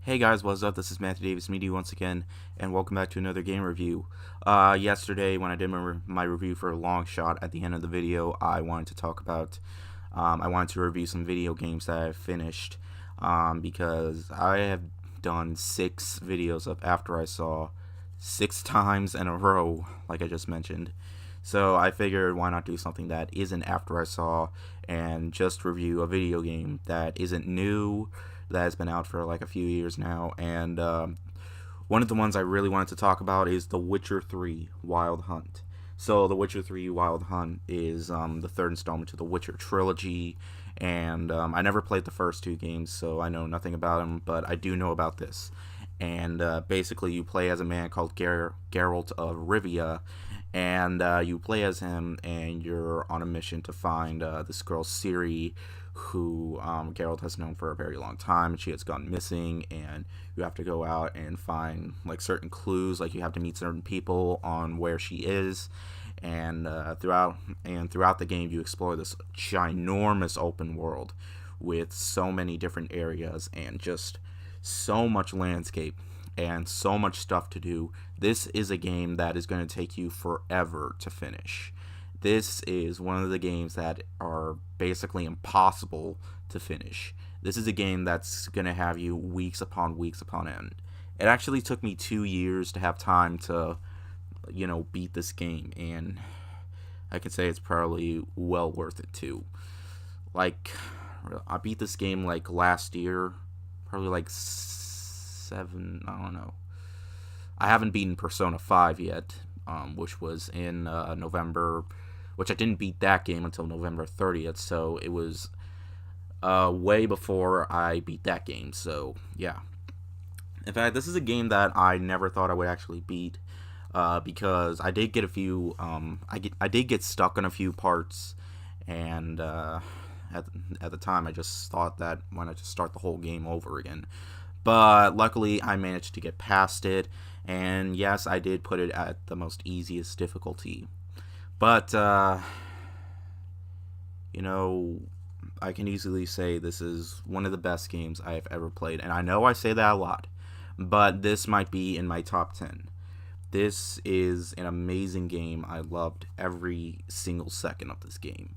Hey guys, what's up? This is Matthew Davis Media once again, and welcome back to another game review. Yesterday, when I did my review for a long shot, at the end of the video, I wanted to talk about, I wanted to review some video games that I've finished, because I have done 6 videos of After I Saw 6 times in a row, like I just mentioned. So I figured why not do something that isn't After I Saw and just review a video game that isn't new, that has been out for like a few years now. And one of the ones I really wanted to talk about is The Witcher 3 Wild Hunt. So The Witcher 3 Wild Hunt is the third installment to the Witcher trilogy, and I never played the first 2 games, so I know nothing about them, but I do know about this. And basically, you play as a man called Geralt of Rivia, and you play as him, and you're on a mission to find this girl Ciri, who Geralt has known for a very long time. She has gone missing, and you have to go out and find like certain clues. Like you have to meet certain people on where she is, and throughout the game, you explore this ginormous open world with so many different areas and just so much landscape and so much stuff to do. This is a game that is going to take you forever to finish. This is one of the games that are basically impossible to finish. This is a game that's going to have you weeks upon end. It actually took me 2 years to have time to, beat this game, and I can say it's probably well worth it too. Like, I beat this game like last year, probably like 7, I don't know. I haven't beaten Persona 5 yet, which was in November, which I didn't beat that game until November 30th, so it was way before I beat that game, so yeah. In fact, this is a game that I never thought I would actually beat, because I did get a few, I did get stuck on a few parts, and at the time I just thought that why not just start the whole game over again. But luckily I managed to get past it, and yes, I did put it at the most easiest difficulty. But, I can easily say this is one of the best games I have ever played. And I know I say that a lot, but this might be in my top 10. This is an amazing game. I loved every single second of this game.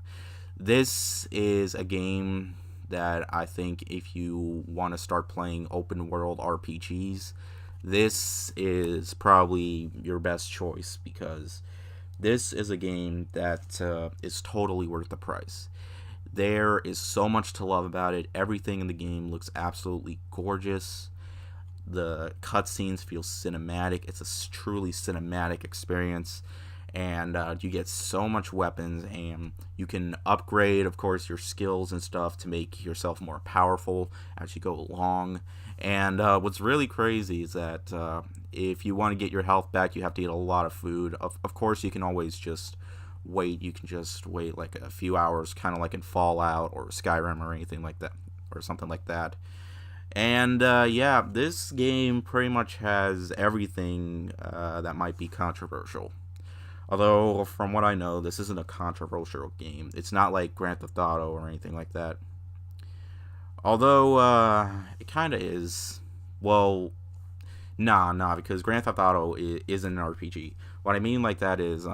This is a game that I think if you want to start playing open world RPGs, this is probably your best choice, because this is a game that is totally worth the price. There is so much to love about it. Everything in the game looks absolutely gorgeous. The cutscenes feel cinematic. It's a truly cinematic experience. And you get so much weapons, and you can upgrade, of course, your skills and stuff to make yourself more powerful as you go along. And what's really crazy is that if you want to get your health back, you have to eat a lot of food. Of course, you can always just wait. You can just wait like a few hours, kind of like in Fallout or Skyrim or anything like that, or something like that. And yeah, this game pretty much has everything that might be controversial. Although, from what I know, this isn't a controversial game. It's not like Grand Theft Auto or anything like that. Although, it kind of is. Well, nah, because Grand Theft Auto isn't an RPG. What I mean like that is,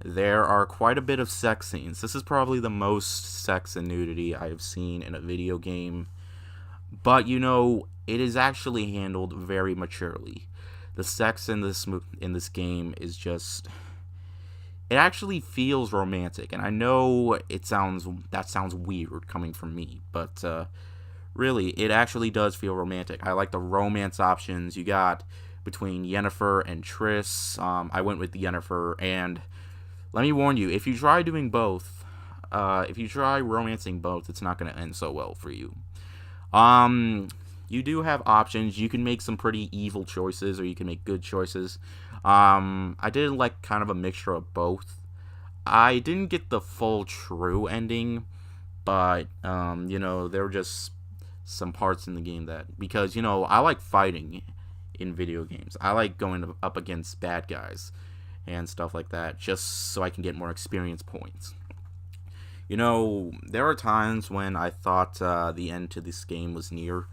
there are quite a bit of sex scenes. This is probably the most sex and nudity I have seen in a video game. But, it is actually handled very maturely. The sex in this game is just, it actually feels romantic, and I know that sounds weird coming from me, but really, it actually does feel romantic. I like the romance options you got between Yennefer and Triss. I went with Yennefer, and let me warn you, if you try doing both, if you try romancing both, it's not going to end so well for you. You do have options. You can make some pretty evil choices, or you can make good choices. I did like kind of a mixture of both. I didn't get the full true ending, but there were just some parts in the game that, because I like fighting in video games. I like going up against bad guys and stuff like that, just so I can get more experience points. There are times when I thought the end to this game was near.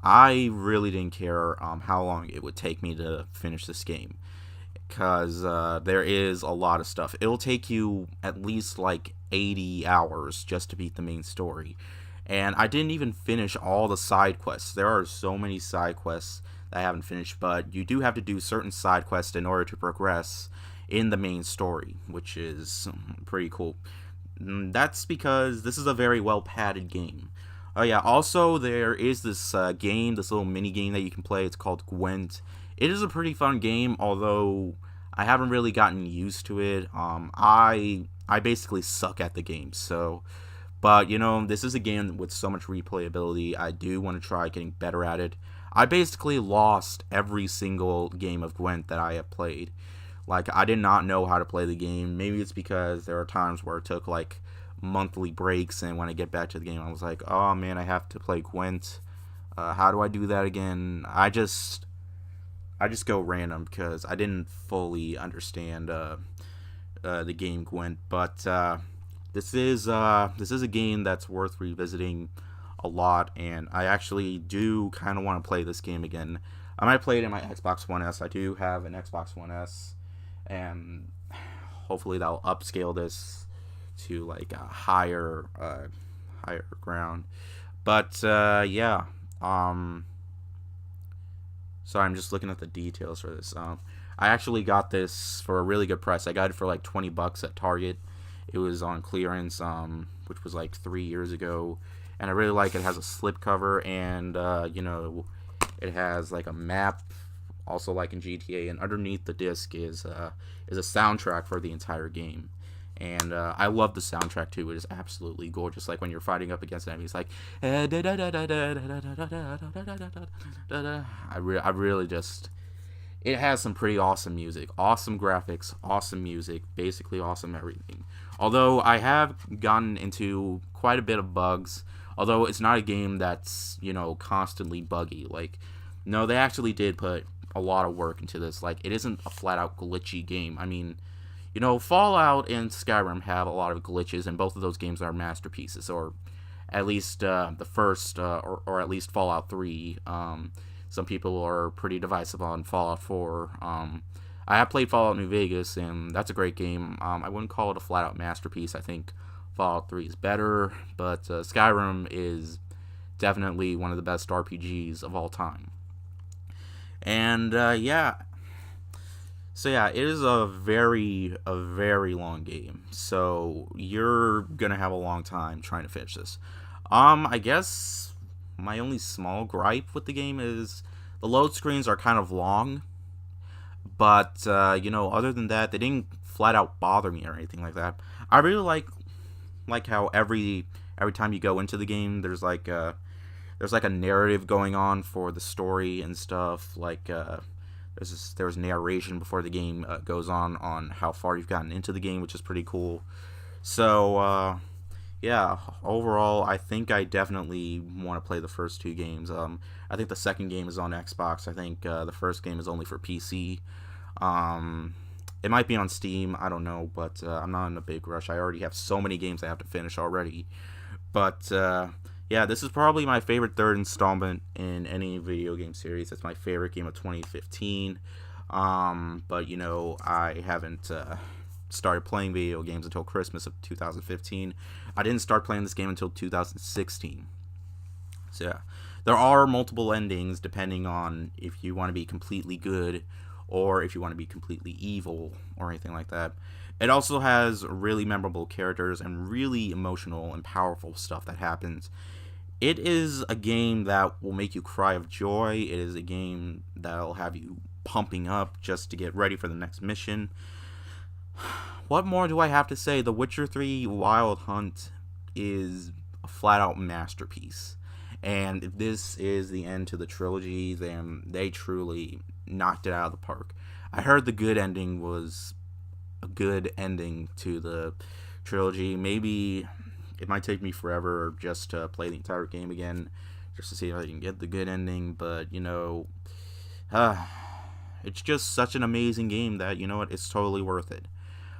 I really didn't care how long it would take me to finish this game, because there is a lot of stuff. It'll take you at least like 80 hours just to beat the main story. And I didn't even finish all the side quests. There are so many side quests that I haven't finished, but you do have to do certain side quests in order to progress in the main story, which is pretty cool. That's because this is a very well padded game. Oh yeah, also there is this game, this little mini game that you can play. It's called Gwent. It is a pretty fun game, although I haven't really gotten used to it. I basically suck at the game, so but this is a game with so much replayability. I do want to try getting better at it. I basically lost every single game of Gwent that I have played. Like, I did not know how to play the game. Maybe it's because there are times where it took like monthly breaks, and when I get back to the game, I was like, oh man, I have to play Gwent. How do I do that again? I just go random because I didn't fully understand the game Gwent. But this is a game that's worth revisiting a lot, and I actually do kind of want to play this game again. I might play it in my Xbox One S. I do have an Xbox One S, and hopefully that'll upscale this to like a higher ground. But yeah, so I'm just looking at the details for this. I actually got this for a really good price. I got it for like $20 at Target. It was on clearance, which was like 3 years ago, and I really like it. It has a slipcover, and it has like a map, also like in GTA, and underneath the disc is a soundtrack for the entire game. And I love the soundtrack too. It is absolutely gorgeous. Like when you're fighting up against enemies, like I really just, it has some pretty awesome music, awesome graphics, awesome music, basically awesome everything. Although I have gotten into quite a bit of bugs. Although it's not a game that's constantly buggy. Like, no, they actually did put a lot of work into this. Like, it isn't a flat out glitchy game. I mean, Fallout and Skyrim have a lot of glitches, and both of those games are masterpieces, or at least the first, or at least Fallout 3. Some people are pretty divisive on Fallout 4. I have played Fallout New Vegas, and that's a great game. I wouldn't call it a flat-out masterpiece. I think Fallout 3 is better, but Skyrim is definitely one of the best RPGs of all time. And yeah. So yeah, it is a very long game. So you're gonna have a long time trying to finish this. I guess my only small gripe with the game is the load screens are kind of long. But other than that, they didn't flat out bother me or anything like that. I really like how every time you go into the game, there's like a narrative going on for the story and stuff. Like there's narration before the game goes on how far you've gotten into the game, which is pretty cool. So yeah, overall, I think I definitely want to play the first two games. I think the second game is on Xbox. I think the first game is only for PC. It might be on Steam, I don't know, but I'm not in a big rush. I already have so many games I have to finish already. But yeah, this is probably my favorite third installment in any video game series. It's my favorite game of 2015. But I haven't started playing video games until Christmas of 2015. I didn't start playing this game until 2016. So yeah, there are multiple endings depending on if you want to be completely good or if you want to be completely evil or anything like that. It also has really memorable characters and really emotional and powerful stuff that happens. It is a game that will make you cry of joy. It is a game that'll have you pumping up just to get ready for the next mission. What more do I have to say? The Witcher 3 Wild Hunt is a flat-out masterpiece. And if this is the end to the trilogy, then they truly knocked it out of the park. I heard the good ending was a good ending to the trilogy. Maybe it might take me forever just to play the entire game again, just to see if I can get the good ending. But it's just such an amazing game that it's totally worth it.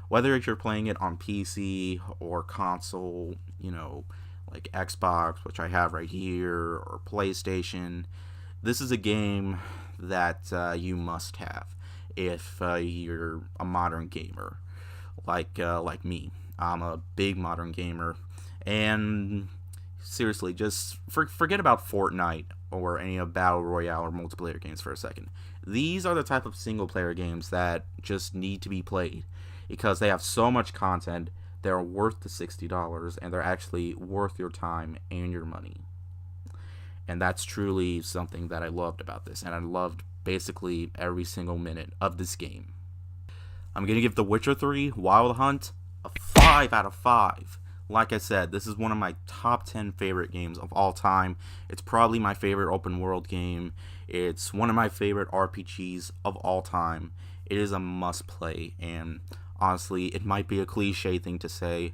Whether you're playing it on PC or console, like Xbox, which I have right here, or PlayStation, this is a game that you must have if you're a modern gamer, like me. I'm a big modern gamer, and seriously, just forget about Fortnite or any of Battle Royale or multiplayer games for a second. These are the type of single player games that just need to be played because they have so much content. They're worth the $60, and they're actually worth your time and your money. And that's truly something that I loved about this, and I loved basically every single minute of this game. I'm going to give The Witcher 3 Wild Hunt a 5 out of 5. Like I said, this is one of my top 10 favorite games of all time. It's probably my favorite open world game. It's one of my favorite RPGs of all time. It is a must play, and honestly, it might be a cliche thing to say,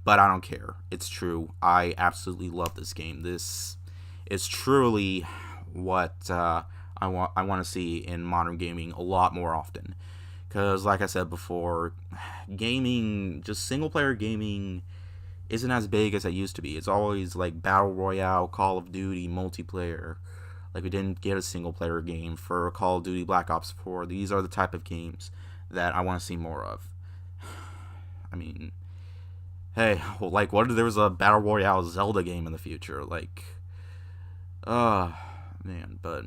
but I don't care. It's true. I absolutely love this game. This is truly what I want to see in modern gaming a lot more often. Because, like I said before, gaming, just single player gaming, isn't as big as it used to be. It's always like Battle Royale, Call of Duty, multiplayer. Like, we didn't get a single player game for Call of Duty Black Ops 4. These are the type of games that I want to see more of. I mean, hey, well, like, what if there was a Battle Royale Zelda game in the future? Like, man, but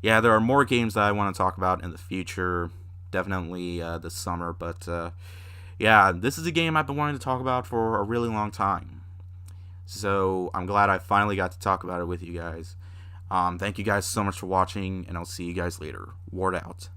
yeah, there are more games that I want to talk about in the future, definitely this summer, but yeah, this is a game I've been wanting to talk about for a really long time, so I'm glad I finally got to talk about it with you guys. Thank you guys so much for watching, and I'll see you guys later. Ward out.